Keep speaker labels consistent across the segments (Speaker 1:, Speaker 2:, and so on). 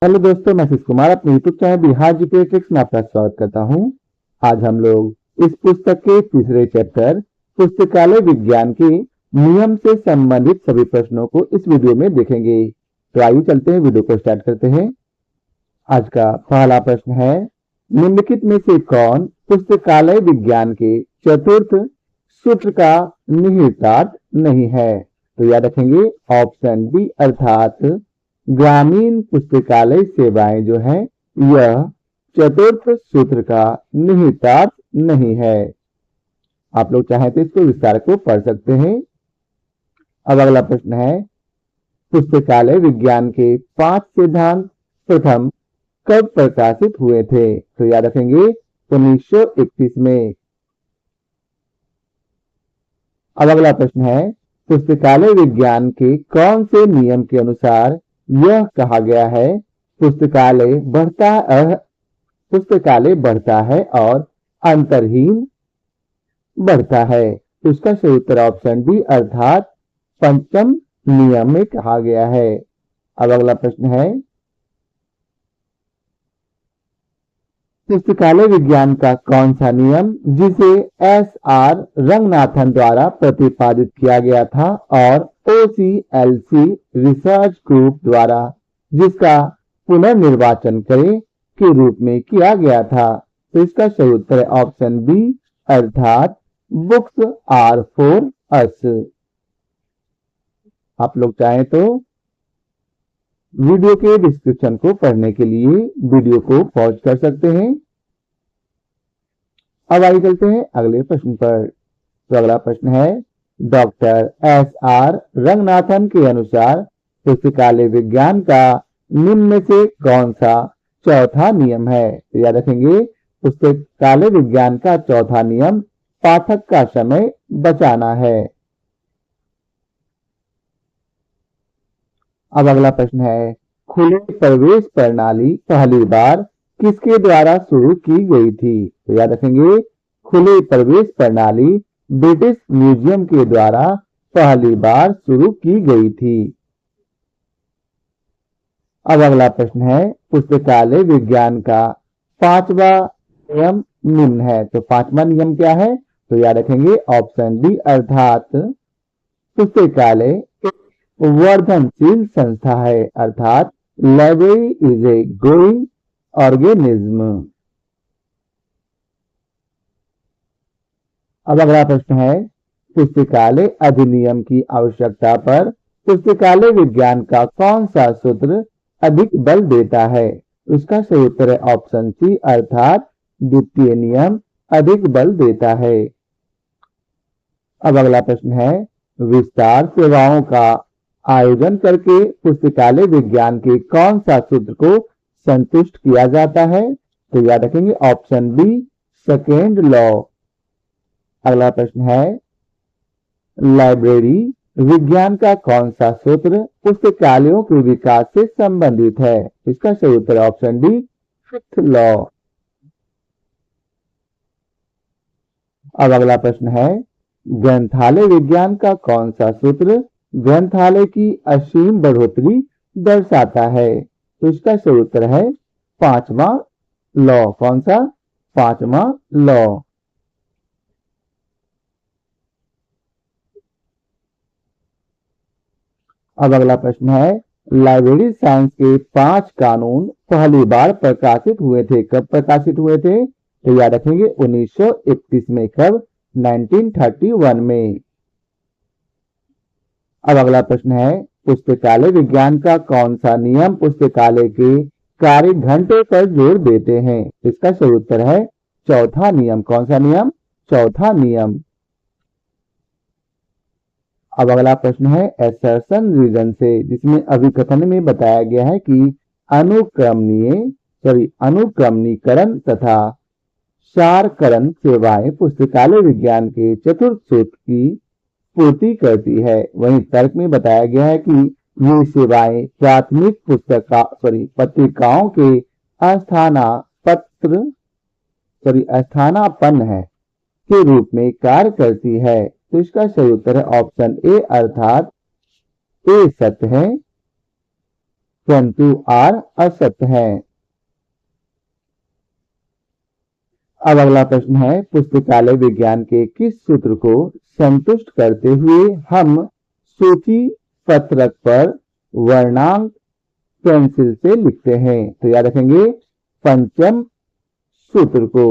Speaker 1: Hello दोस्तों, मैं शिव कुमार अपने YouTube channel Bihar GK tricks में आपका स्वागत करता हूं। आज हम लोग इस पुस्तक के तीसरे चैप्टर पुस्तकालय विज्ञान के नियम से संबंधित सभी प्रश्नों को इस वीडियो में देखेंगे। तो आइए चलते हैं, वीडियो को स्टार्ट करते हैं। आज का पहला प्रश्न है, निम्नलिखित में से कौन पुस्तकालय विज्ञान के चतुर्थ सूत्र का निहितार्थ नहीं है? तो याद रखेंगे ऑप्शन बी अर्थात ग्रामीण पुस्तकालय सेवाएं जो है यह चतुर्थ सूत्र का निहितार्थ नहीं है। आप लोग चाहें तो इसको विस्तार को पढ़ सकते हैं। अब अगला प्रश्न है, पुस्तकालय विज्ञान के 5 सिद्धांत प्रथम कब प्रकाशित हुए थे? तो याद रखेंगे 1931 में। अब अगला प्रश्न है, पुस्तकालय विज्ञान के कौन से नियम के अनुसार यह कहा गया है पुस्तकालय बढ़ता है और अंतरहीन बढ़ता है? उसका सही उत्तर ऑप्शन डी अर्थात पंचम नियम में कहा गया है। अब अगला प्रश्न है, पुस्तकालय विज्ञान का कौन सा नियम जिसे एस.आर. रंगनाथन द्वारा प्रतिपादित किया गया था और OCLC रिसर्च ग्रुप द्वारा जिसका पुनर्निर्वाचन करें के रूप में किया गया था? तो इसका सही उत्तर है ऑप्शन बी अर्थात बुक्स आर फॉर अस। आप लोग चाहें तो वीडियो के डिस्क्रिप्शन को पढ़ने के लिए वीडियो को पॉज कर सकते हैं। अब आगे चलते हैं अगले प्रश्न पर। तो अगला प्रश्न है, डॉक्टर एस.आर. रंगनाथन के अनुसार पुस्तकालय विज्ञान का निम्न में से कौन सा चौथा नियम है? तो याद रखेंगे पुस्तकालय विज्ञान का चौथा नियम पाठक का समय बचाना है। अब अगला प्रश्न है, खुले प्रवेश प्रणाली पहली बार किसके द्वारा शुरू की गई थी? तो याद रखेंगे खुले प्रवेश प्रणाली ब्रिटिश म्यूजियम के द्वारा पहली बार शुरू की गई थी। अब अगला प्रश्न है, पुस्तकालय विज्ञान का 5वां नियम निम्न है। तो 5वां नियम क्या है? तो याद रखेंगे ऑप्शन डी अर्थात पुस्तकालय वर्धनशील संस्था है, अर्थात library is a growing organism. अब अगला प्रश्न है, पुस्तकालय अधिनियम की आवश्यकता पर पुस्तकालय विज्ञान का कौन सा सूत्र अधिक बल देता है? उसका सही उत्तर है ऑप्शन सी अर्थात द्वितीय नियम अधिक बल देता है। अब अगला प्रश्न है, विस्तार सेवाओं का आयोजन करके पुस्तकालय विज्ञान के कौन सा सूत्र को संतुष्ट किया जाता है? तो याद रखेंगे ऑप्शन बी सेकेंड लॉ। अगला प्रश्न है, लाइब्रेरी विज्ञान का कौन सा सूत्र पुस्तकालयों के विकास से संबंधित है? इसका सही उत्तर ऑप्शन डी फिफ्थ लॉ। अब अगला प्रश्न है, ग्रंथालय विज्ञान का कौन सा सूत्र ग्रंथालय की असीम बढ़ोतरी दर्शाता है? तो इसका सही उत्तर है 5वां लॉ। कौन सा? 5वां लॉ। अब अगला प्रश्न है, लाइब्रेरी साइंस के 5 कानून पहली बार प्रकाशित हुए थे। कब प्रकाशित हुए थे? तो याद रखेंगे 1931 में। कब? 1931 में। अब अगला प्रश्न है, पुस्तकालय विज्ञान का कौन सा नियम पुस्तकालय के कार्य घंटे पर जोर देते हैं? इसका सही उत्तर है चौथा नियम। कौन सा नियम? चौथा नियम। अब अगला प्रश्न है, एसर्शन रीजन से, जिसमें अभिकथन में बताया गया है कि अनुक्रमणीकरण तथा सारकरण सेवाएं पुस्तकालय विज्ञान के चतुर्थ सूत्र की पूर्ति करती है। वहीं तर्क में बताया गया है कि ये सेवाएं प्राथमिक पत्रिकाओं के स्थानापन्न है के रूप में कार्य करती है। तो इसका सही उत्तर है ऑप्शन ए अर्थात ए सत्य है। परंतु आर असत्य है। अब अगला प्रश्न है, पुस्तकालय विज्ञान के किस सूत्र को संतुष्ट करते हुए हम सूची पत्रक पर वर्णांक पेंसिल से लिखते हैं? तो याद रखेंगे पंचम सूत्र को।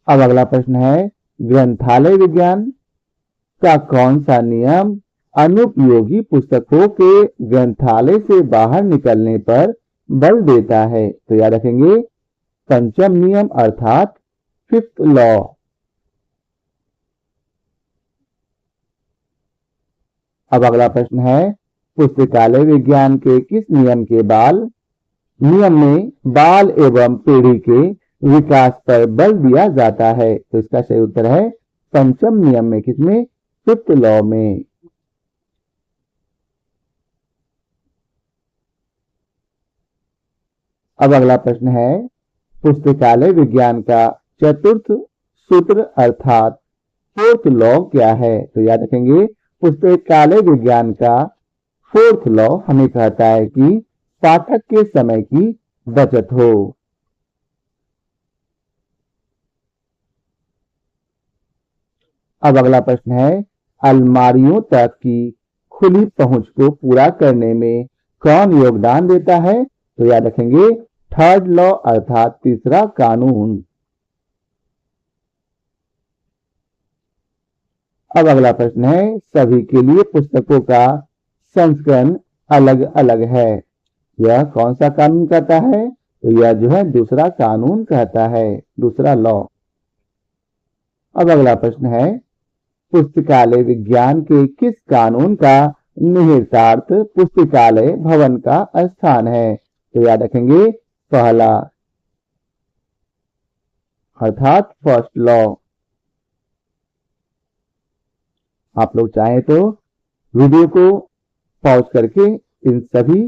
Speaker 1: अब अगला प्रश्न है, ग्रंथालय विज्ञान का कौन सा नियम अनुपयोगी पुस्तकों के ग्रंथालय से बाहर निकलने पर बल देता है? तो याद रखेंगे पंचम नियम अर्थात फिफ्थ लॉ। अब अगला प्रश्न है, पुस्तकालय विज्ञान के किस नियम में बाल एवं पीढ़ी के विकास पर बल दिया जाता है? तो इसका सही उत्तर है पंचम नियम में, किसमें? फिफ्थ लॉ में। अब अगला प्रश्न है, पुस्तकालय विज्ञान का चतुर्थ सूत्र अर्थात फोर्थ लॉ क्या है? तो याद रखेंगे पुस्तकालय विज्ञान का फोर्थ लॉ हमें कहता है कि पाठक के समय की बचत हो। अब अगला प्रश्न है, अलमारियों तक की खुली पहुंच को पूरा करने में कौन योगदान देता है? तो याद रखेंगे थर्ड लॉ अर्थात तीसरा कानून। अब अगला प्रश्न है, सभी के लिए पुस्तकों का संस्करण अलग अलग है, यह कौन सा कानून कहता है? तो यह जो है दूसरा कानून कहता है, दूसरा लॉ। अब अगला प्रश्न है, पुस्तकालय विज्ञान के किस कानून का निहितार्थ पुस्तकालय भवन का स्थान है? तो याद रखेंगे पहला अर्थात फर्स्ट लॉ। आप लोग चाहें तो वीडियो को पॉज करके इन सभी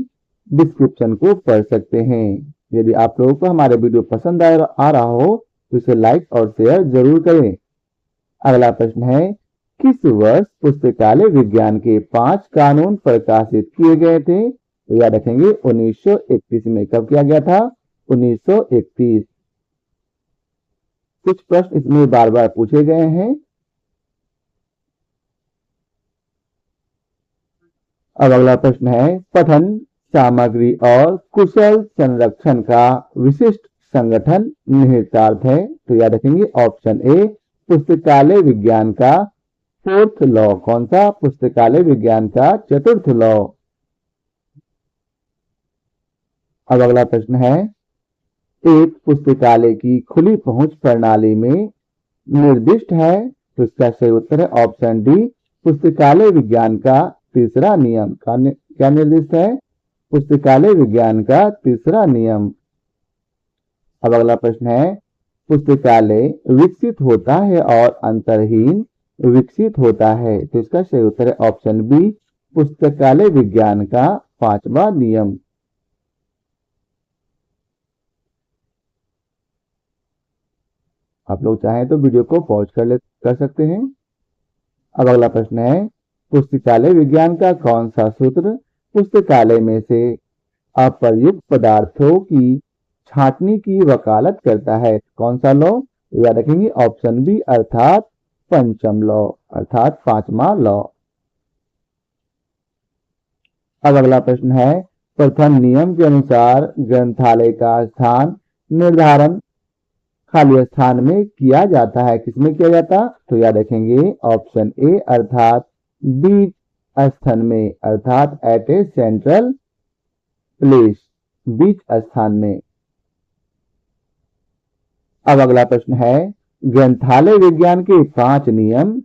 Speaker 1: डिस्क्रिप्शन को पढ़ सकते हैं। यदि आप लोगों को हमारे वीडियो पसंद आ रहा हो तो इसे लाइक और शेयर जरूर करें। अगला प्रश्न है, किस वर्ष पुस्तकालय विज्ञान के 5 कानून प्रकाशित किए गए थे? तो याद रखेंगे 1931 में। कब किया गया था? 1931। कुछ प्रश्न इसमें बार बार पूछे गए हैं। अब अगला प्रश्न है, पठन सामग्री और कुशल संरक्षण का विशिष्ट संगठन निहितार्थ है? तो याद रखेंगे ऑप्शन ए पुस्तकालय विज्ञान का फोर्थ लॉ। कौन सा? पुस्तकालय विज्ञान का चतुर्थ लॉ। अब अगला प्रश्न है, एक पुस्तकालय की खुली पहुंच प्रणाली में निर्दिष्ट है? तो इसका सही उत्तर है ऑप्शन डी पुस्तकालय विज्ञान का तीसरा नियम। क्या निर्दिष्ट है? पुस्तकालय विज्ञान का तीसरा नियम। अब अगला प्रश्न है, पुस्तकालय विकसित होता है और अंतरहीन विकसित होता है? तो इसका सही उत्तर है ऑप्शन बी पुस्तकालय विज्ञान का 5वां नियम। आप लोग चाहें तो वीडियो को पॉज कर सकते हैं। अब अगला प्रश्न है, पुस्तकालय विज्ञान का कौन सा सूत्र पुस्तकालय में से अप्रयुक्त पदार्थों की छांटनी की वकालत करता है? कौन सा लॉ? याद रखेंगे ऑप्शन बी अर्थात पंचम लॉ अर्थात 5वां लॉ। अब अगला प्रश्न है, प्रथम नियम के अनुसार ग्रंथालय का स्थान निर्धारण खाली स्थान में किया जाता है, किसमें किया जाता? तो याद रखेंगे ऑप्शन ए अर्थात बीच स्थान में अर्थात एट ए सेंट्रल प्लेस, बीच स्थान में। अब अगला प्रश्न है, ग्रंथालय विज्ञान के 5 नियम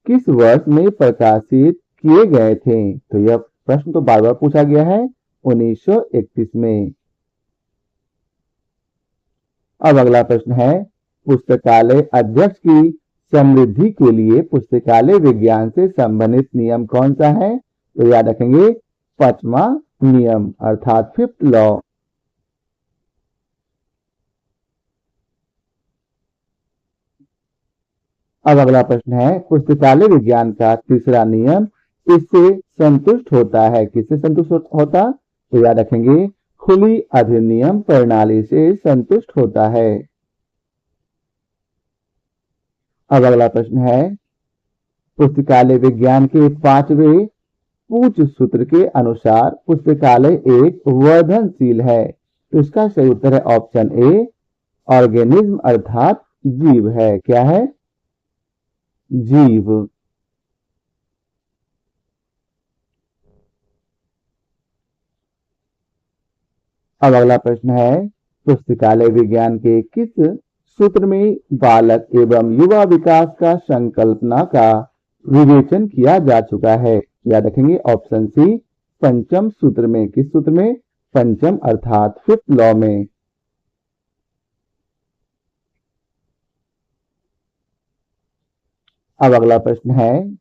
Speaker 1: किस वर्ष में प्रकाशित किए गए थे? तो यह प्रश्न तो बार बार पूछा गया है, 1931 में। अब अगला प्रश्न है, पुस्तकालय अध्यक्ष की समृद्धि के लिए पुस्तकालय विज्ञान से संबंधित नियम कौन सा है? तो याद रखेंगे 5वां नियम अर्थात फिफ्थ लॉ। अब अगला प्रश्न है, पुस्तकालय विज्ञान का तीसरा नियम इससे संतुष्ट होता है। किससे संतुष्ट होता? तो याद रखेंगे, खुली अधिनियम प्रणाली से संतुष्ट होता है। अब अगला प्रश्न है, पुस्तकालय विज्ञान के 5वें पूछ सूत्र के अनुसार पुस्तकालय एक वर्धनशील है। तो इसका सही उत्तर है ऑप्शन ए, ऑर्गेनिज्म अर्थात जीव है। क्या है? जीव। अब अगला प्रश्न है, पुस्तकालय विज्ञान के किस सूत्र में बालक एवं युवा विकास का संकल्पना का विवेचन किया जा चुका है? याद रखेंगे ऑप्शन सी, पंचम सूत्र में। किस सूत्र में? पंचम अर्थात 5th लॉ में। अब अगला प्रश्न है,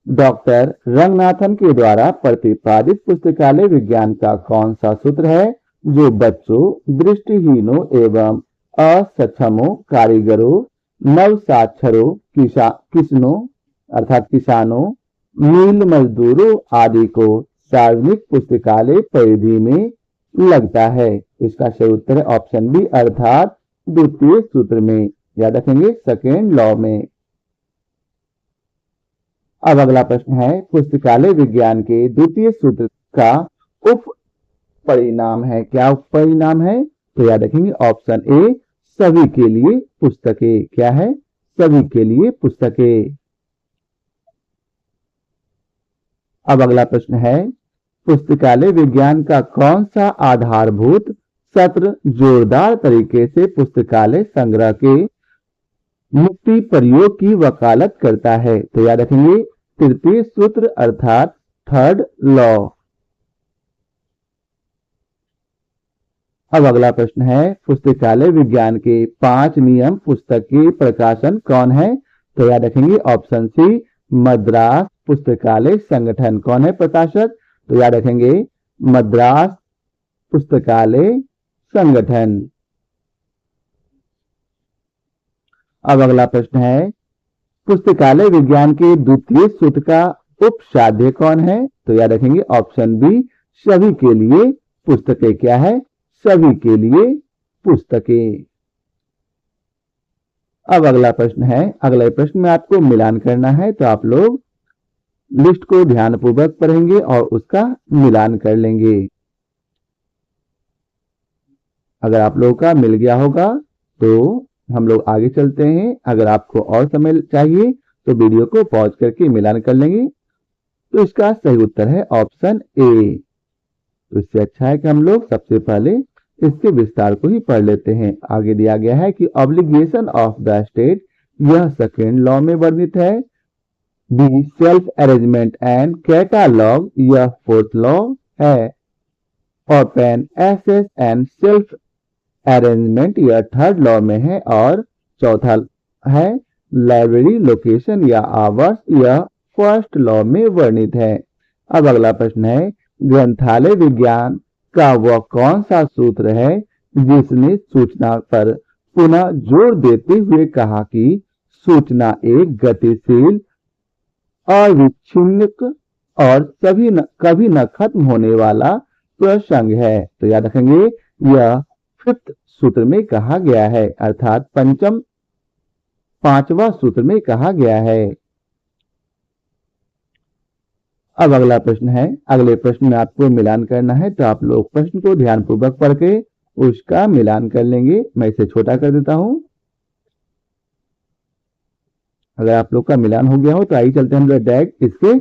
Speaker 1: डॉक्टर रंगनाथन के द्वारा प्रतिपादित पुस्तकालय विज्ञान का कौन सा सूत्र है जो बच्चों, दृष्टिहीनों एवं असक्षमों, कारीगरों, नवसाक्षरों, किसानों, मिल मजदूरों आदि को सार्वजनिक पुस्तकालय परिधि में लगता है? इसका सही उत्तर है ऑप्शन बी अर्थात द्वितीय सूत्र में। याद रखेंगे 2nd लॉ में। अब अगला प्रश्न है, पुस्तकालय विज्ञान के द्वितीय सूत्र का उप परिणाम है। क्या उप परिणाम है? तो याद रखेंगे ऑप्शन ए, सभी के लिए पुस्तकें। क्या है? सभी के लिए पुस्तकें। अब अगला प्रश्न है, पुस्तकालय विज्ञान का कौन सा आधारभूत सत्र जोरदार तरीके से पुस्तकालय संग्रह के मुक्ति प्रयोग की वकालत करता है? तो याद रखेंगे तृतीय सूत्र अर्थात 3rd लॉ। अब अगला प्रश्न है, पुस्तकालय विज्ञान के 5 नियम पुस्तक के प्रकाशन कौन है? तो याद रखेंगे ऑप्शन सी, मद्रास पुस्तकालय संगठन। कौन है प्रकाशक? तो याद रखेंगे मद्रास पुस्तकालय संगठन। अब अगला प्रश्न है, पुस्तकालय विज्ञान के द्वितीय सूत्र का उपसाध्य कौन है? तो याद रखेंगे ऑप्शन बी, सभी के लिए पुस्तकें। क्या है? सभी के लिए पुस्तकें। अब अगला प्रश्न है, अगले प्रश्न में आपको मिलान करना है, तो आप लोग लिस्ट को ध्यानपूर्वक पढ़ेंगे और उसका मिलान कर लेंगे। अगर आप लोगों का मिल गया होगा तो हम लोग आगे चलते हैं। अगर आपको और समय चाहिए तो वीडियो को पॉज करके मिलान कर लेंगे। तो इसका सही उत्तर है ऑप्शन ए। तो इससे अच्छा है कि हम लोग सबसे पहले इसके विस्तार को ही पढ़ लेते हैं। आगे दिया गया है कि ऑब्लिगेशन ऑफ द स्टेट, यह 2nd लॉ में वर्णित है। The self arrangement and catalogue, यह 4th लॉ है। Open access and self arrangement, यह 3rd लॉ में है। और चौथा है लाइब्रेरी लोकेशन या आवर्स, यह 1st लॉ में वर्णित है। अब अगला प्रश्न है, ग्रंथालय विज्ञान का वह कौन सा सूत्र है जिसने सूचना पर पुनः जोर देते हुए कहा कि सूचना एक गतिशील, अविच्छिन्न और कभी न खत्म होने वाला प्रसंग है? तो याद रखेंगे यह 5th सूत्र में कहा गया है अर्थात 5वां सूत्र में कहा गया है। अब अगला प्रश्न है, अगले प्रश्न में आपको मिलान करना है, तो आप लोग प्रश्न को ध्यानपूर्वक पढ़ के उसका मिलान कर लेंगे। मैं इसे छोटा कर देता हूं। अगर आप लोग का मिलान हो गया हो तो आइए चलते हैं हम लोग डायरेक्ट इसके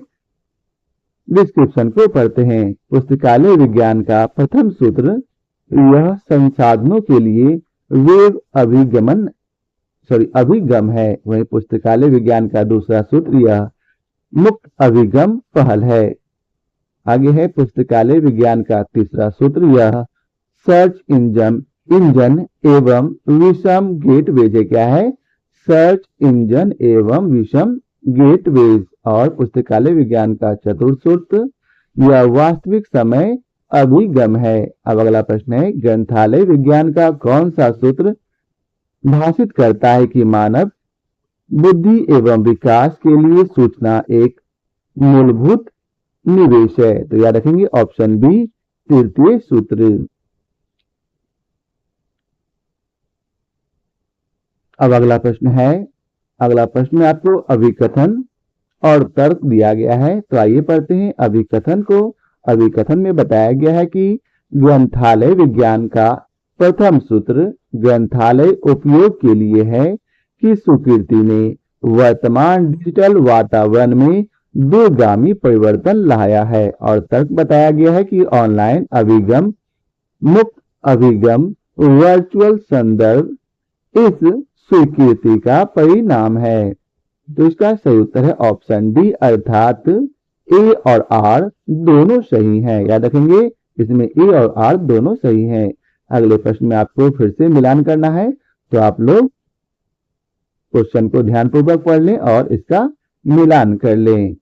Speaker 1: डिस्क्रिप्शन को पढ़ते हैं। पुस्तकालय विज्ञान का प्रथम सूत्र, यह संसाधनों के लिए वेब अभिगम है। वहीं पुस्तकालय विज्ञान का दूसरा सूत्र, यह मुक्त अभिगम पहल है। आगे है पुस्तकालय विज्ञान का तीसरा सूत्र, यह सर्च इंजन एवं विषम गेटवेज। क्या है? सर्च इंजन एवं विषम गेटवेज। और पुस्तकालय विज्ञान का चतुर्थ सूत्र, यह वास्तविक समय अभिगम है। अब अगला प्रश्न है, ग्रंथालय विज्ञान का कौन सा सूत्र भाषित करता है कि मानव बुद्धि एवं विकास के लिए सूचना एक मूलभूत निवेश है। तो याद रखेंगे ऑप्शन बी तृतीय सूत्र। अब अगला प्रश्न है, अगला प्रश्न में आपको अभिकथन और तर्क दिया गया है। तो आइए पढ़ते हैं अभिकथन को। अभिकथन में बताया गया है कि ग्रंथालय विज्ञान का प्रथम सूत्र ग्रंथालय उपयोग के लिए है कि सुकृति ने वर्तमान डिजिटल वातावरण में दूरगामी परिवर्तन लाया है। और तर्क बताया गया है कि ऑनलाइन अभिगम, मुक्त अभिगम, वर्चुअल संदर्भ इस स्वीकृति का परिणाम है। तो इसका सही उत्तर है ऑप्शन डी, अर्थात ए और आर दोनों सही हैं। याद रखेंगे इसमें ए और आर दोनों सही हैं। अगले प्रश्न में आपको फिर से मिलान करना है, तो आप लोग क्वेश्चन को ध्यानपूर्वक पढ़ लें और इसका मिलान कर लें।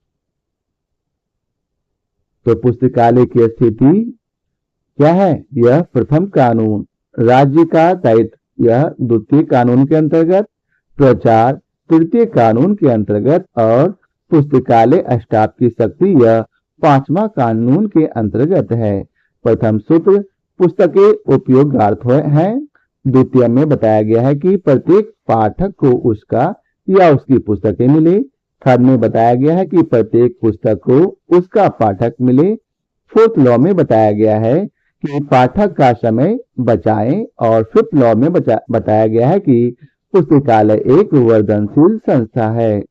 Speaker 1: तो पुस्तकालय की स्थिति क्या है? यह प्रथम कानून, राज्य का दायित्व यह द्वितीय कानून के अंतर्गत, प्रचार तृतीय कानून के अंतर्गत और पुस्तकालय स्टाफ की शक्ति यह पांचवा कानून के अंतर्गत है। प्रथम सूत्र पुस्तकें उपयोगार्थ हैं। द्वितीय में बताया गया है कि प्रत्येक पाठक को उसका या उसकी पुस्तकें मिले। थर्ड में बताया गया है कि प्रत्येक पुस्तक को उसका पाठक मिले। फोर्थ लॉ में बताया गया है कि पाठक का समय बचाएं। और फिफ्थ लॉ में बताया गया है कि पुस्तकालय एक वर्धनशील संस्था है।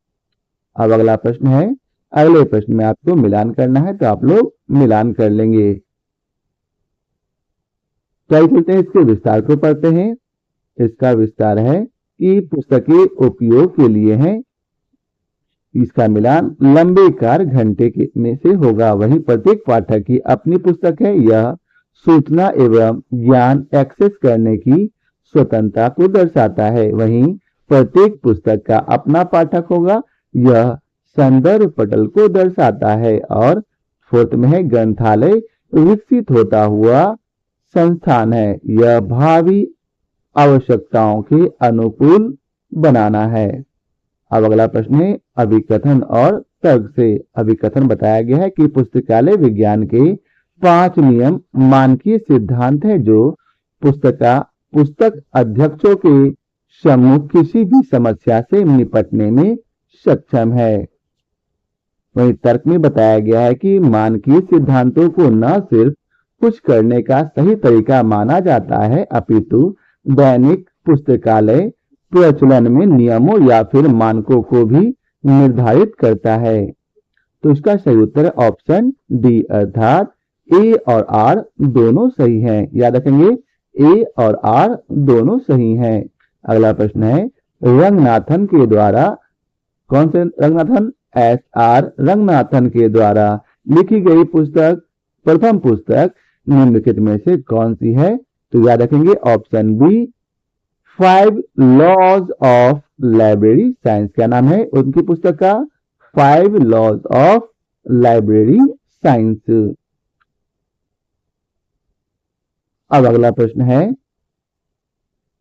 Speaker 1: अब अगला प्रश्न है, अगले प्रश्न में आपको मिलान करना है, तो आप लोग मिलान कर लेंगे। तो आइए चलते हैं इसके विस्तार को पढ़ते हैं। इसका विस्तार है कि पुस्तकें उपयोग के लिए हैं। इसका मिलान लंबे कार्य घंटे में से होगा। वही प्रत्येक पाठक की अपनी पुस्तक है। यह सूचना एवं ज्ञान एक्सेस करने की स्वतंत्रता को दर्शाता है। वहीं प्रत्येक पुस्तक का अपना पाठक होगा। यह संदर्भ पटल को दर्शाता है। और फोर्थ में है ग्रंथालय विकसित होता हुआ संस्थान है। यह भावी आवश्यकताओं के अनुकूल बनाना है। अब अगला प्रश्न है अभिकथन और तर्क से। अभिकथन बताया गया है कि पुस्तकालय विज्ञान के 5 नियम मानकीय सिद्धांत है जो पुस्तक अध्यक्षों के सम्मुख किसी भी समस्या से निपटने में सक्षम है। वहीं तर्क में बताया गया है कि मानकीय सिद्धांतों को न सिर्फ कुछ करने का सही तरीका माना जाता है, अपितु दैनिक पुस्तकालय प्रचलन में नियमों या फिर मानकों को भी निर्धारित करता है। तो इसका सही उत्तर है ऑप्शन डी, अर्थात ए और आर दोनों सही हैं। याद रखेंगे ए और आर दोनों सही हैं। अगला प्रश्न है रंगनाथन के द्वारा, कौन से रंगनाथन? एस आर रंगनाथन के द्वारा लिखी गई पुस्तक, प्रथम पुस्तक निम्नलिखित में से कौन सी है? तो याद रखेंगे option B, 5 laws of library science. क्या नाम है उनकी पुस्तक का? 5 लॉज ऑफ लाइब्रेरी साइंस। अब अगला प्रश्न है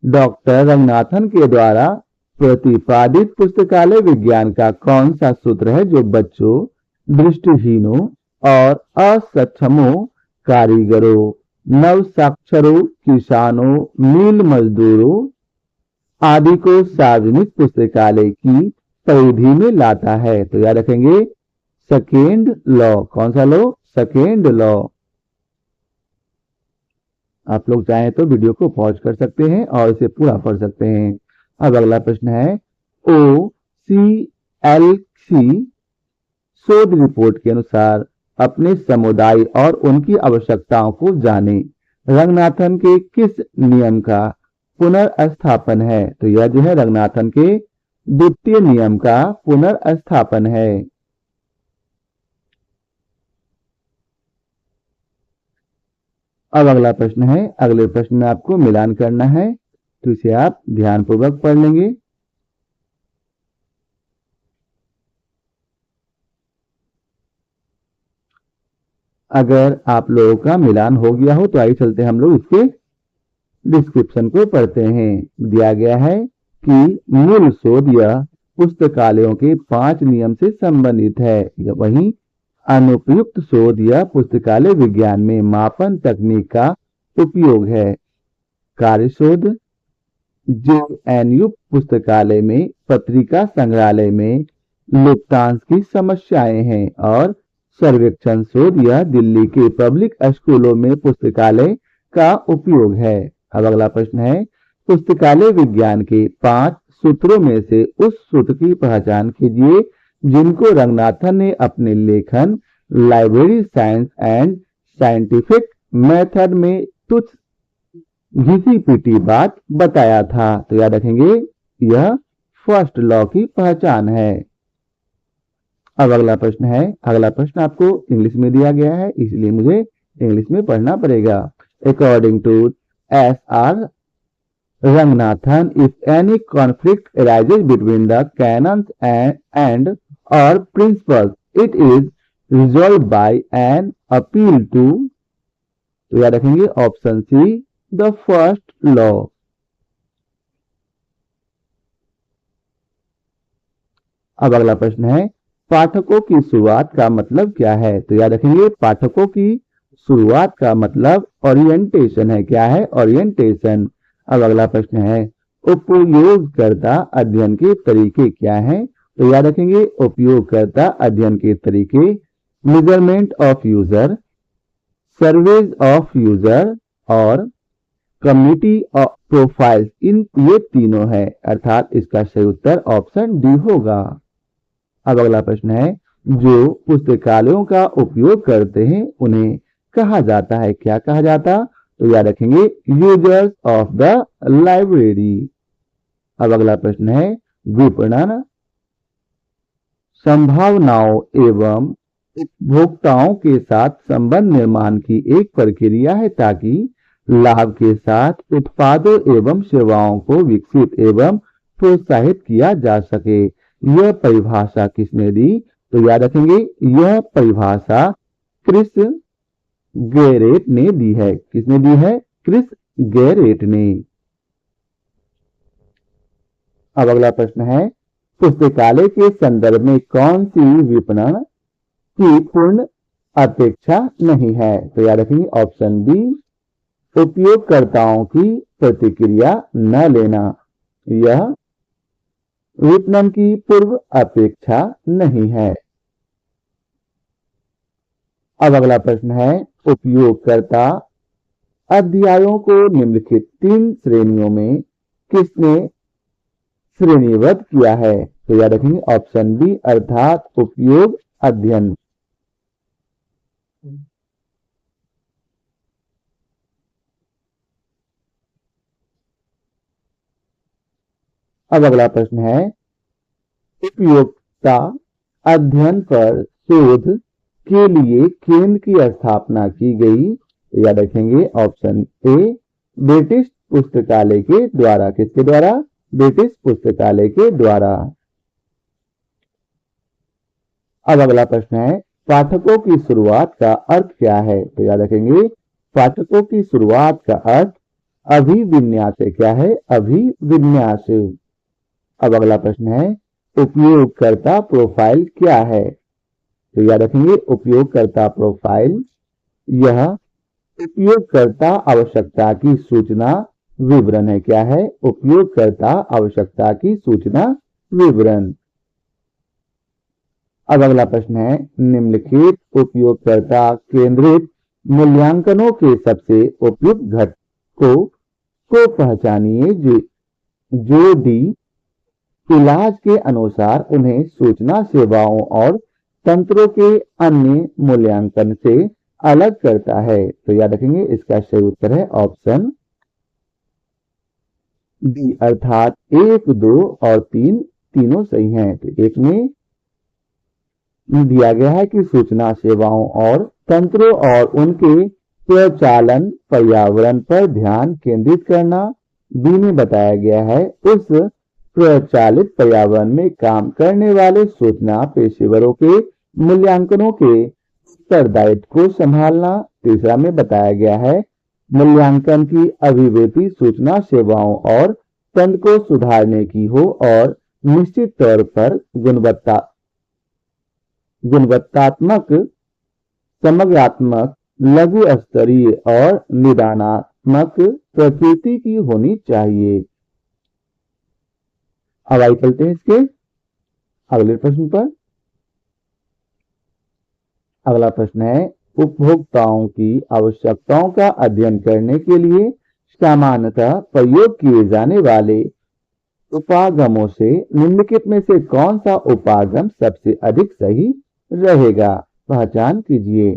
Speaker 1: डॉक्टर रंगनाथन के द्वारा प्रतिपादित पुस्तकालय विज्ञान का कौन सा सूत्र है जो बच्चों, दृष्टिहीनों और असक्षमों, कारीगरों, नवसाक्षरों, किसानों, मील मजदूरों आदि को सार्वजनिक पुस्तकालय की परिधि में लाता है? तो याद रखेंगे सेकेंड लॉ। कौन सा लॉ? Second law. आप लोग चाहें तो वीडियो को पॉज कर सकते हैं और इसे पूरा पढ़ सकते हैं। अब अगला प्रश्न है OCLC शोध रिपोर्ट के अनुसार अपने समुदाय और उनकी आवश्यकताओं को जाने रंगनाथन के किस नियम का पुनर्स्थापन है? तो यह जो है रंगनाथन के द्वितीय नियम का पुनर्स्थापन है। अब अगला प्रश्न है, अगले प्रश्न में आपको मिलान करना है, तो इसे आप ध्यानपूर्वक पढ़ लेंगे। अगर आप लोगों का मिलान हो गया हो तो आइए चलते हम लोग इसके डिस्क्रिप्शन को पढ़ते हैं। दिया गया है कि मूल शोध यह पुस्तकालयों के 5 नियम से संबंधित है। वहीं अनुपयुक्त शोध या पुस्तकालय विज्ञान में मापन तकनीक का उपयोग है। कार्य शोध जेएनयू पुस्तकालय में पत्रिका संग्रहालय में लुप्तांश की समस्याएं हैं। और सर्वेक्षण शोध यह दिल्ली के पब्लिक स्कूलों में पुस्तकालय का उपयोग है। अब अगला प्रश्न है, पुस्तकालय विज्ञान के 5 सूत्रों में से उस सूत्र की पहचान कीजिए जिनको रंगनाथन ने अपने लेखन library science and scientific method में तुच्छ घिसी पिटी बात बताया था। तो याद रखेंगे यह फर्स्ट लॉ की पहचान है। अब अगला प्रश्न है, अगला प्रश्न आपको इंग्लिश में दिया गया है इसलिए मुझे इंग्लिश में पढ़ना पड़ेगा। According to S R. Ranganathan, if any conflict arises between the canons and or principles, it is resolved by an appeal to, तो याद रखेंगे option C, the first law. अब अगला प्रश्न है, पाठकों की शुरुआत का मतलब क्या है? तो याद रखेंगे पाठकों की शुरुआत का मतलब ओरिएंटेशन है। क्या है? ओरिएंटेशन। अब अगला प्रश्न है, उपयोगकर्ता अध्ययन के तरीके क्या हैं? तो याद रखेंगे उपयोगकर्ता अध्ययन के तरीके measurement of user, surveys of user और कम्युनिटी ऑफ प्रोफाइल्स, इन ये तीनों है, अर्थात इसका सही उत्तर ऑप्शन डी होगा। अब अगला प्रश्न है, जो पुस्तकालयों का उपयोग करते हैं उन्हें कहा जाता है? क्या कहा जाता? तो याद रखेंगे यूजर्स ऑफ द लाइब्रेरी। अब अगला प्रश्न है, विपणन संभावनाओं एवं उपभोक्ताओं के साथ संबंध निर्माण की एक प्रक्रिया है ताकि लाभ के साथ उत्पादों एवं सेवाओं को विकसित एवं प्रोत्साहित किया जा सके। यह परिभाषा किसने दी? तो याद रखेंगे यह परिभाषा क्रिस गैरेट ने दी है। किसने दी है? क्रिस गैरेट ने। अब अगला प्रश्न है, पुस्तकालय के संदर्भ में कौन सी विपणन की पूर्ण अपेक्षा नहीं है? तो याद रखेंगे ऑप्शन बी, उपयोगकर्ताओं की प्रतिक्रिया न लेना, यह विपणन की पूर्व अपेक्षा नहीं है। अब अगला प्रश्न है, उपयोगकर्ता अध्यायों को निम्नलिखित 3 श्रेणियों में किसने श्रेणीबद्ध किया है? तो याद रखेंगे ऑप्शन बी, अर्थात उपयोग अध्ययन। अब अगला प्रश्न है, उपयोगिता अध्ययन पर शोध के लिए केंद्र की स्थापना की गई। याद रखेंगे ऑप्शन ए, ब्रिटिश पुस्तकालय के द्वारा। किसके द्वारा? ब्रिटिश पुस्तकालय के द्वारा। अब अगला प्रश्न है, पाठकों की शुरुआत का अर्थ क्या है? तो याद रखेंगे पाठकों की शुरुआत का अर्थ अभिविन्यास है। क्या है? अभिविन्यास। अब अगला प्रश्न है, उपयोगकर्ता प्रोफाइल क्या है? तो याद रखेंगे उपयोगकर्ता प्रोफाइल यह उपयोगकर्ता आवश्यकता की सूचना विवरण है। क्या है? उपयोगकर्ता आवश्यकता की सूचना विवरण। अब अगला प्रश्न है, निम्नलिखित उपयोगकर्ता केंद्रित मूल्यांकनों के सबसे उपयुक्त घटकों को पहचानिए जो डी इलाज के अनुसार उन्हें सूचना सेवाओं और तंत्रों के अन्य मूल्यांकन से अलग करता है। तो याद रखेंगे इसका सही उत्तर है ऑप्शन डी, अर्थात 1, 2 और 3 तीनों सही हैं। तो एक में दिया गया है कि सूचना सेवाओं और तंत्रों और उनके स्वचालन पर्यावरण पर ध्यान केंद्रित करना। बी में बताया गया है उस स्वचालित पर्यावरण में काम करने वाले सूचना पेशेवरों के मूल्यांकनों के उत्तरदायित्व को संभालना। तीसरा में बताया गया है मूल्यांकन की अभिव्यक्ति सूचना सेवाओं और तंत्र को सुधारने की हो और निश्चित तौर पर गुणवत्तात्मक, समग्रात्मक, लघु स्तरीय और निदानात्मक प्रकृति की होनी चाहिए। अब आइए चलते हैं इसके अगले प्रश्न पर। अगला प्रश्न है, उपभोक्ताओं की आवश्यकताओं का अध्ययन करने के लिए सामान्यतः प्रयोग किए जाने वाले उपागमों से निम्नलिखित में से कौन सा उपागम सबसे अधिक सही रहेगा, पहचान कीजिए।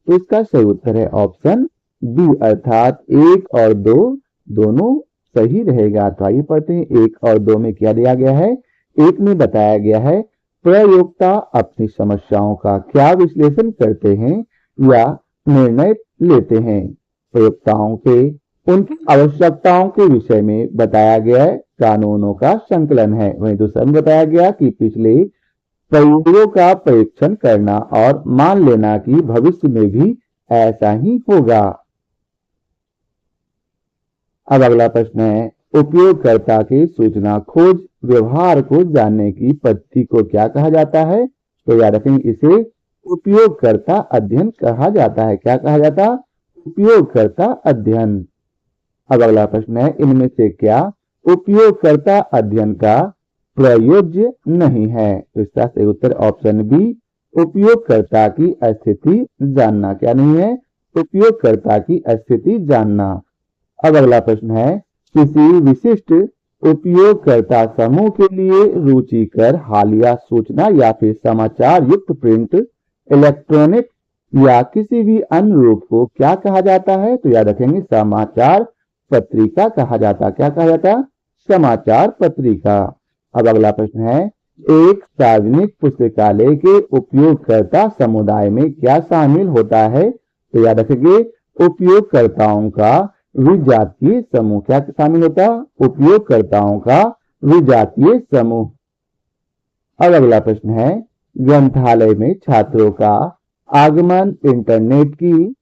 Speaker 1: तो इसका सही उत्तर है ऑप्शन बी, अर्थात 1 और 2 दोनों सही रहेगा। तो आइए पढ़ते हैं 1 और 2 में क्या दिया गया है। 1 में बताया गया है, प्रयोक्ता अपनी समस्याओं का क्या विश्लेषण करते हैं या निर्णय लेते हैं। प्रयोक्ताओं के उनकी आवश्यकताओं के विषय में बताया गया है, कानूनों का संकलन है। वहीं दूसरा में बताया गया कि पिछले प्रयोगों का परीक्षण करना और मान लेना कि भविष्य में भी ऐसा ही होगा। अब अगला प्रश्न है, उपयोगकर्ता के सूचना खोज व्यवहार को जानने की पद्धति को क्या कहा जाता है। तो याद रखेंगे, इसे उपयोगकर्ता अध्ययन कहा जाता है। क्या कहा जाता? उपयोगकर्ता अध्ययन। अब अगला प्रश्न है, इनमें से क्या उपयोगकर्ता अध्ययन का प्रयोज्य नहीं है। तो इसका सही उत्तर ऑप्शन बी, उपयोगकर्ता की स्थिति जानना। क्या नहीं है? उपयोगकर्ता की स्थिति जानना। अब अगला प्रश्न है, किसी विशिष्ट उपयोगकर्ता समूह के लिए रुचिकर हालिया सूचना या फिर समाचार युक्त प्रिंट, इलेक्ट्रॉनिक या किसी भी अन्य रूप को क्या कहा जाता है। तो याद रखेंगे, समाचार पत्रिका कहा जाता। क्या कहा जाता? समाचार पत्रिका। अब अगला प्रश्न है, एक सार्वजनिक पुस्तकालय के उपयोगकर्ता समुदाय में क्या शामिल होता है। तो याद रखेंगे, उपयोगकर्ताओं का विजातीय समूह। क्या शामिल होता? उपयोगकर्ताओं का विजातीय समूह। अब अगला प्रश्न है, ग्रंथालय में छात्रों का आगमन इंटरनेट की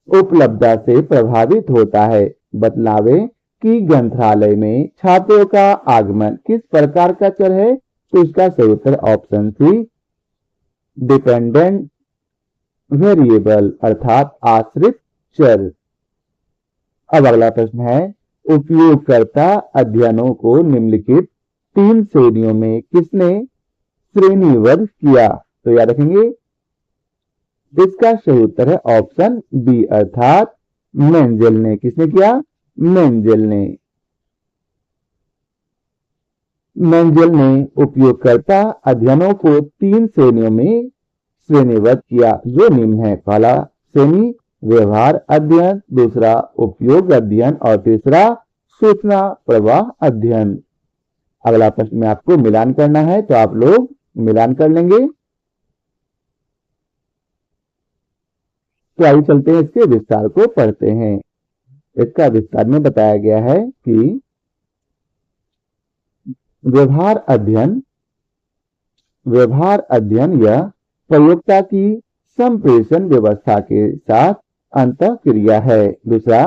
Speaker 1: उपलब्धता से प्रभावित होता है। बतलावे कि ग्रंथालय में छात्रों का आगमन किस प्रकार का चर है। तो इसका सही उत्तर ऑप्शन सी, डिपेंडेंट वेरिएबल अर्थात आश्रित चर। अब अगला प्रश्न है, उपयोगकर्ता अध्ययनों को निम्नलिखित 3 श्रेणियों में किसने श्रेणीबद्ध किया। तो याद रखेंगे, इसका सही उत्तर है ऑप्शन बी, अर्थात मेंजल ने। किसने किया? मेंजल ने। मेंजल ने उपयोगकर्ता अध्ययनों को 3 श्रेणियों में श्रेणीबद्ध किया, जो निम्न है। पहला श्रेणी व्यवहार अध्ययन, दूसरा उपयोग अध्ययन और तीसरा सूचना प्रवाह अध्ययन। अगला प्रश्न में आपको मिलान करना है, तो आप लोग मिलान कर लेंगे। तो आइए चलते हैं, इसके विस्तार को पढ़ते हैं। इसका विस्तार में बताया गया है कि व्यवहार अध्ययन यह प्रयोक्ता की संप्रेषण व्यवस्था के साथ अंतःक्रिया है। दूसरा,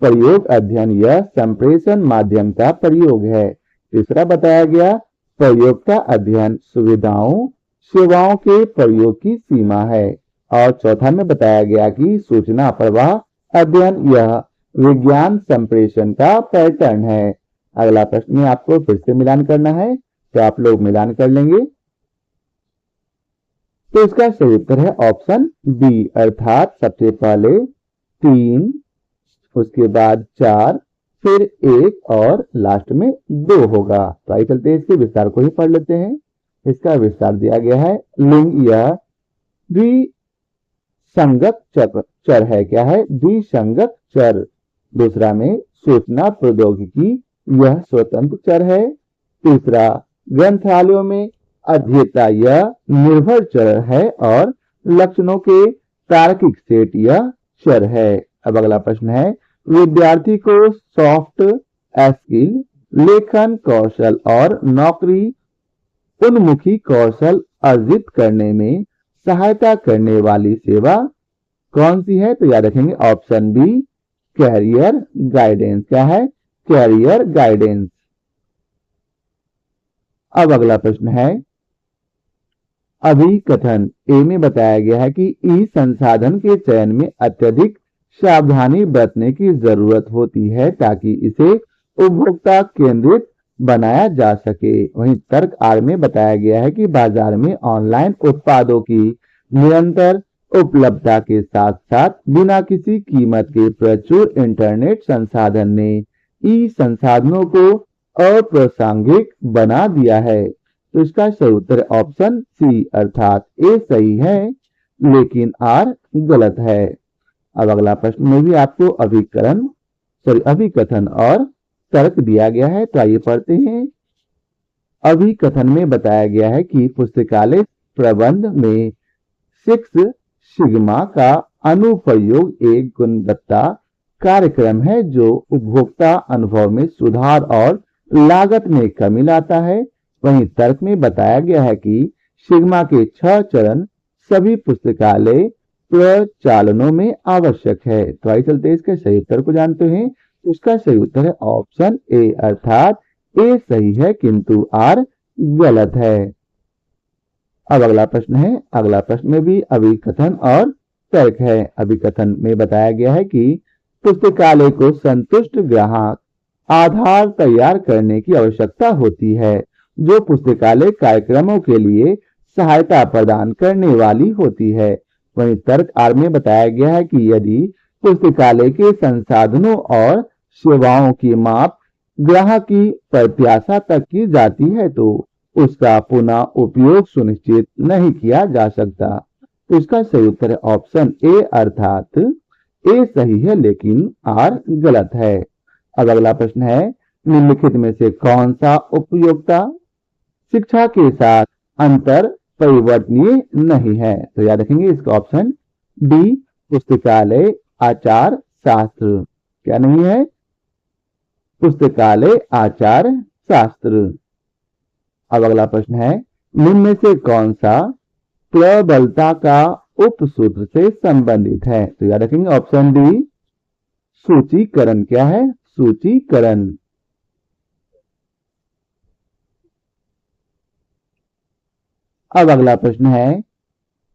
Speaker 1: प्रयोग अध्ययन यह संप्रेषण माध्यम का प्रयोग है। तीसरा बताया गया, प्रयोक्ता अध्ययन सुविधाओं सेवाओं के प्रयोग की सीमा है। और चौथा में बताया गया कि सूचना प्रवाह अध्ययन यह विज्ञान संप्रेषण का पैटर्न है। अगला प्रश्न में आपको फिर से मिलान करना है, तो आप लोग मिलान कर लेंगे। तो इसका सही उत्तर है ऑप्शन बी, अर्थात सबसे पहले 3, उसके बाद 4, फिर 1 और लास्ट में 2 होगा। तो आइए चलते हैं, इसके विस्तार को ही पढ़ लेते हैं। इसका विस्तार दिया गया है, लिंग यह द्विसंगत चर है। क्या है? द्विसंगत चर। दूसरा में सूचना प्रौद्योगिकी यह स्वतंत्र चर है। तीसरा, ग्रंथालयों में अध्येता यह निर्भर चर है और लक्षणों के तार्किक सेट यह चर है। अब अगला प्रश्न है, विद्यार्थी को सॉफ्ट स्किल, लेखन कौशल और नौकरी उन्मुखी कौशल अर्जित करने में सहायता करने वाली सेवा कौन सी है। तो याद रखेंगे ऑप्शन बी, कैरियर गाइडेंस। क्या है? Career guidance. अब अगला प्रश्न है अभिकथन। ए में बताया गया है कि ई संसाधन के चयन में अत्यधिक सावधानी बरतने की जरूरत होती है ताकि इसे उपभोक्ता केंद्रित बनाया जा सके। वहीं तर्क आर में बताया गया है कि बाजार में ऑनलाइन उत्पादों की निरंतर उपलब्धता के साथ साथ बिना किसी कीमत के प्रचुर इंटरनेट संसाधन ने ई संसाधनों को अप्रासंगिक बना दिया है। तो इसका सही उत्तर ऑप्शन सी अर्थात ए सही है लेकिन आर गलत है। अब अगला प्रश्न में भी आपको अभिकथन और तर्क दिया गया है, तो आइए पढ़ते हैं। अभिकथन में बताया गया है कि पुस्तकालय प्रबंध में सिक्स सिग्मा का अनुप्रयोग एक गुणवत्ता कार्यक्रम है जो उपभोक्ता अनुभव में सुधार और लागत में कमी लाता है। वहीं तर्क में बताया गया है कि सिग्मा के 6 चरण सभी पुस्तकालय प्रचालनों में आवश्यक है। तो आइए चलते हैं इसके सही उत्तर को जानते हैं। उसका सही उत्तर है ऑप्शन ए अर्थात ए सही है किंतु आर गलत है। अब अगला प्रश्न है। अगला प्रश्न में भी अभिकथन और तर्क है। अभिकथन में बताया गया है कि पुस्तकालय को संतुष्ट ग्राहक आधार तैयार करने की आवश्यकता होती है जो पुस्तकालय कार्यक्रमों के लिए सहायता प्रदान करने वाली होती है। वहीं तर्क आर में बताया गया है कि यदि पुस्तकालय के संसाधनों और सेवाओं की माप ग्राहक की प्रत्याशा तक की जाती है तो उसका पुनः उपयोग सुनिश्चित नहीं किया जा सकता। तो इसका सही उत्तर है ऑप्शन ए अर्थात ए सही है लेकिन आर गलत है। अब अगला प्रश्न है निम्नलिखित में से कौन सा उपयोगिता शिक्षा के साथ अंतर परिवर्तनीय नहीं है। तो याद रखेंगे इसका ऑप्शन डी पुस्तकालय आचार शास्त्र क्या नहीं है, पुस्तकालय आचार शास्त्र। अब अगला प्रश्न है निम्न में से कौन सा प्रबलता का उपसूत्र से संबंधित है। तो याद रखेंगे ऑप्शन डी सूचीकरण क्या है, सूचीकरण। अब अगला प्रश्न है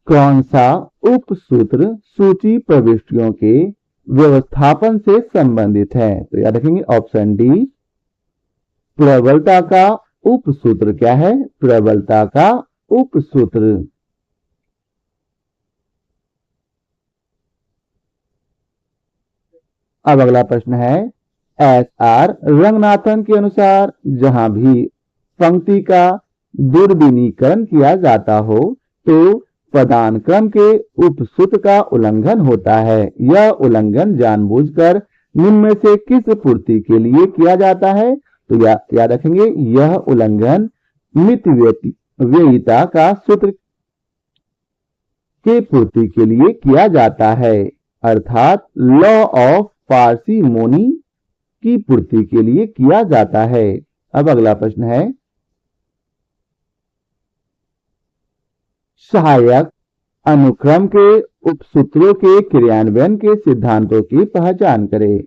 Speaker 1: कौन सा उपसूत्र सूची प्रविष्टियों के व्यवस्थापन से संबंधित है। तो याद रखेंगे ऑप्शन डी प्रबलता का उपसूत्र क्या है, प्रबलता का उपसूत्र। अब अगला प्रश्न है एस आर रंगनाथन के अनुसार जहां भी पंक्ति का दुर्विनीकरण किया जाता हो तो पदानुक्रम के उपसूत्र का उल्लंघन होता है। यह उल्लंघन जानबूझकर निम्न में से किस पूर्ति के लिए किया जाता है। तो याद रखेंगे यह उल्लंघन मितव्ययिता का सूत्र के पूर्ति के लिए किया जाता है अर्थात लॉ ऑफ पार्सिमोनी की पूर्ति के लिए किया जाता है। अब अगला प्रश्न है सहायक अनुक्रम के उपसूत्रों के क्रियान्वयन के सिद्धांतों की पहचान करें।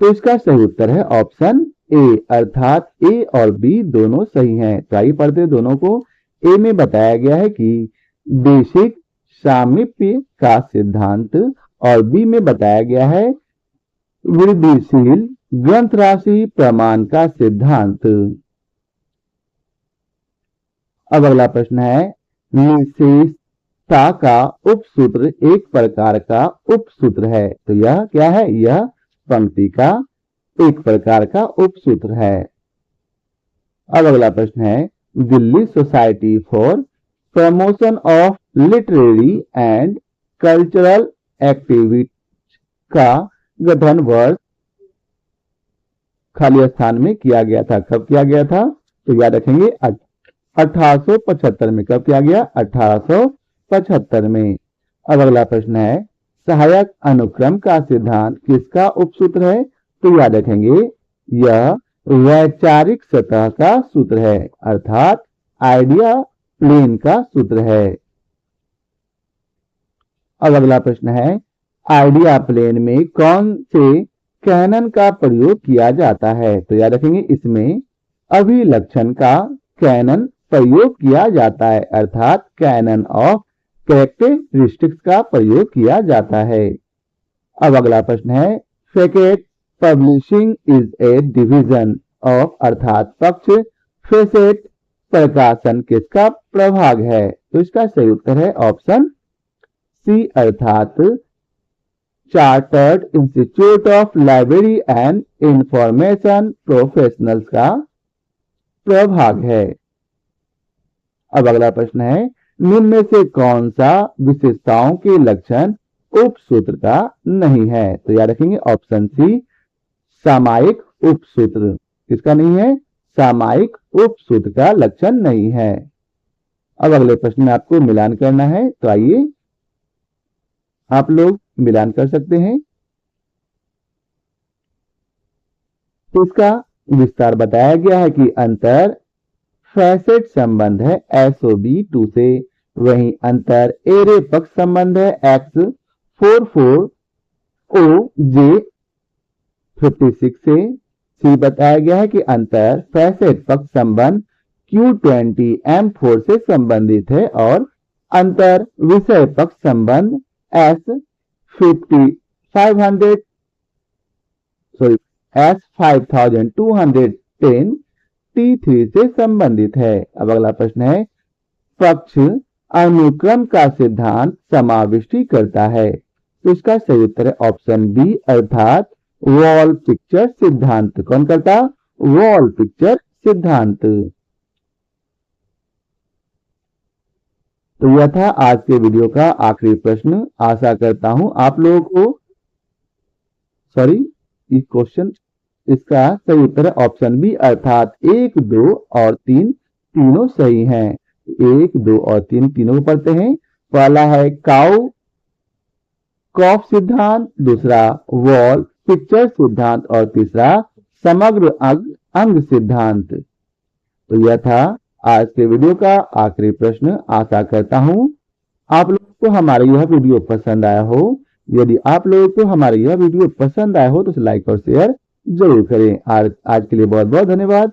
Speaker 1: तो इसका सही उत्तर है ऑप्शन ए अर्थात ए और बी दोनों सही हैं। तो आइए पढ़ते दोनों को। ए में बताया गया है कि बेसिक सामीप्य का सिद्धांत और बी में बताया गया है वृद्धिशील ग्रंथ राशि प्रमाण का सिद्धांत। अब अगला प्रश्न है निशेषता का उपसूत्र एक प्रकार का उपसूत्र है। तो यह क्या है, यह पंक्ति का एक प्रकार का उपसूत्र है। अब अगला प्रश्न है Delhi society for promotion of literary and cultural activities का गठन वर्ष खाली स्थान में किया गया था। कब किया गया था? तो याद रखेंगे 1875 में। कब किया गया? 1875 में। अब अगला प्रश्न है सहायक अनुक्रम का सिद्धांत किसका उपसूत्र है? तो याद रखेंगे यह वैचारिक सतह का सूत्र है अर्थात आइडिया प्लेन का सूत्र है। अब अगला प्रश्न है आइडिया प्लेन में कौन से कैनन का प्रयोग किया जाता है? तो याद रखेंगे इसमें अभिलक्षण का कैनन प्रयोग किया जाता है, अर्थात कैनन ऑफ कैरेक्टरिस्टिक्स का प्रयोग किया जाता है। अब अगला प्रश्न है, facet publishing is A division of, अर्थात पक्ष फैसेट प्रकाशन किसका प्रभाग है? तो इसका सही उत्तर है ऑप्शन सी, अर्थात chartered institute of library and information professionals का प्रभाग है। अब अगला प्रश्न है, निम्न में से कौन सा विशेषताओं के लक्षण उपसूत्र का नहीं है? तो याद रखेंगे ऑप्शन सी, सामायिक उपसूत्र। किसका नहीं है? सामायिक उपसूत्र का लक्षण नहीं है। अब अगले प्रश्न में आपको मिलान करना है, तो आइए आप लोग मिलान कर सकते हैं। तो इसका विस्तार बताया गया है कि अंतर फैसेट संबंध है SOB2 से, वहीं अंतर एरे पक्ष संबंध है X44OJ56 से। सी बताया गया है कि अंतर फैसेट पक्ष संबंध Q20M4 से संबंधित है, और अंतर विषय पक्ष संबंध S5210 T3 से संबंधित है। अब अगला प्रश्न है, पक्ष अनुक्रम का सिद्धांत समाविष्टि करता है? तो इसका सही उत्तर है ऑप्शन बी, अर्थात वॉल पिक्चर सिद्धांत। कौन करता? वॉल पिक्चर सिद्धांत। तो यह था आज के वीडियो का आखिरी प्रश्न। आशा करता हूं आप लोगों को इस क्वेश्चन इसका सही उत्तर है ऑप्शन बी, अर्थात 1, 2 और 3 तीनों सही हैं। 1, 2 और 3 तीनों पढ़ते हैं। पहला है काउ कॉफ सिद्धांत, दूसरा वॉल पिक्चर सिद्धांत और तीसरा समग्र अंग सिद्धांत। तो यह था आज के वीडियो का आखिरी प्रश्न। आशा करता हूं आप लोगों को हमारा यह वीडियो पसंद आया हो। यदि आप लोगों को हमारा यह वीडियो पसंद आया हो तो लाइक और शेयर जरूर करें। आज के लिए बहुत बहुत धन्यवाद।